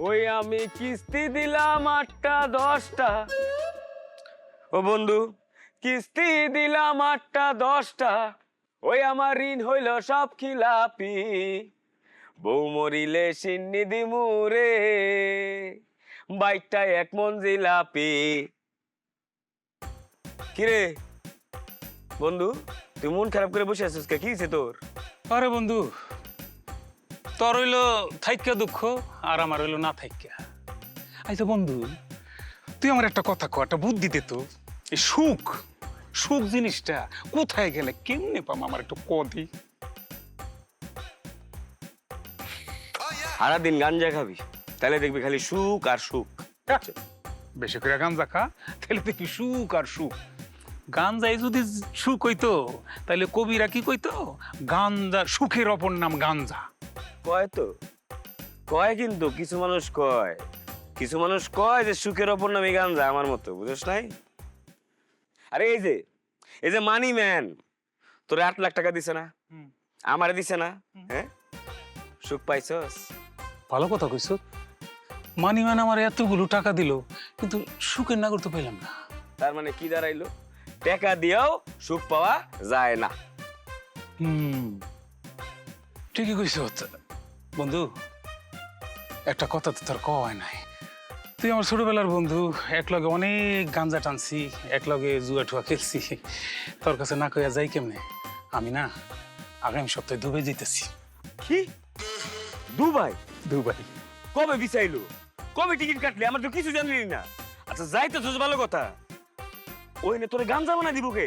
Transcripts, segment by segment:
ওই আমি কিস্তি দিলাম 8টা 10টা। ও বন্ধু, কিস্তি দিলাম 8টা 10টা, ওই আমার ঋণ হইল সব খিলাপি। বউ মরিলে সিন্নি দিমু রে, বাইকটা 1 মন জিলাপি। কিরে বন্ধু, তুই মন খারাপ করে বসে আছিস কে? কি হইছে তোর? আরে বন্ধু, তোর হইল থাইকা দুঃখ আর আমার হইল না থাইকা। আচ্ছা বন্ধু, তুই আমার একটা কথা কো, একটা বুদ্ধি দে তো। এই সুখ সুখ জিনিসটা কোথায় গেলে কেমনে পাম, আমার একটু কদি। সারাদিন গাঞ্জা খাবি, তাহলে দেখবি খালি সুখ আর সুখ। বেশি করে গাঞ্জা খা, তাহলে দেখবি সুখ আর সুখ। গাঞ্জাই যদি সুখ হইতো, তাহলে কবিরা কি কইতো? গাঞ্জা, সুখের অপর নাম গাঞ্জা। কয় তো, কয় কিন্তু কিছু মানুষ কয়, কিছু মানুষ কয় যে সুখের অপর নামে গাঞ্জা, আমার মতো, বুঝছ নাই? আরে এই যে মানি ম্যান তোরে 8 লাখ টাকা দিছে না, আমারে দিছে না, হ্যাঁ? সুখ পাইছস? ভালো কথা কইছ। মানি ম্যান আমার এতগুলো টাকা দিল, কিন্তু সুখের না করতে পাইলাম না। তার মানে কি দাঁড়াইলো? টাকা দিয়েও সুখ পাওয়া যায় না। ঠিকই কইছ বন্ধু। একটা কথা তো তোর কয় নাই, তুই আমার ছোটবেলার বন্ধু, একলগে অনেক গাঞ্জা টানছি, একলগে জুয়া টুয়া খেলছি। তোর কাছে না কইয়া যাই কেমনে? আমি না আগামী সপ্তাহে দুবাই যেতেছি। কি? দুবাই? দুবাই কবে বিচাইলো? কবে টিকিট কাটলি? আমার তো কিছু জানলি না। আচ্ছা যাইতে তো ভালো কথা, ওইনে তোরে গাঞ্জা বানাই দিব কে?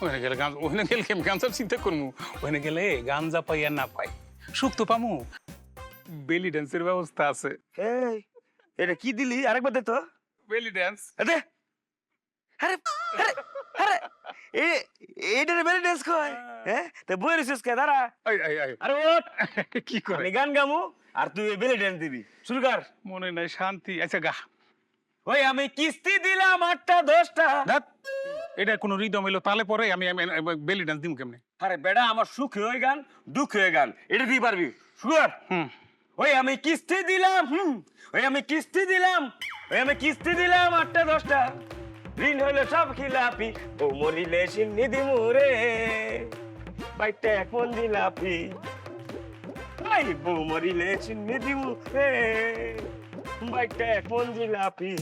ওখানে গেলে গাঞ্জা, ওখানে গেলে গাঞ্জার চিন্তা করবো? ওখানে গেলে গাঞ্জা পাই আর না পাই, সুখ তো পামু। বেলি ড্যান্সের ব্যবস্থা আছে। এই এটা কি দিলি? আরেকবার দে তো। বেলি ড্যান্স দে। আরে আরে আরে এ এইটারে বেলি ডান্স কয়? হ্যাঁ তা বই রিসেস কে? দাঁড়া। আরে ওঠ। কি করে? আমি গান গামু আর তুই বেলি ডান্স দিবি। শুরু কর। মনে নাই শান্তি। আচ্ছা গা। ওই আমি কিস্তি দিলাম 8টা 10টা। এটা কোনো রিদম হইলো তালে পরে আমি বেলি ডান্স দিম কেমনে? আরে বেটা, আমার সুখে ওই গান, দুঃখে ওই গান, এটা দিয়ে পারবি? শুরু কর। ওই আমি কিস্তি দিলাম, ওই আমি কিস্তি দিলাম, ওই আমি কিস্তি দিলাম 8টা 10টা, ঋণ হইলো সব খিলাপি, ও মরিলে সিন্নি দিমু রে, বাইকটা 1 মন জিলাপি। ওই বউ মরিলে সিন্নি দিমু রে, বাইকটা 1 মন জিলাপি।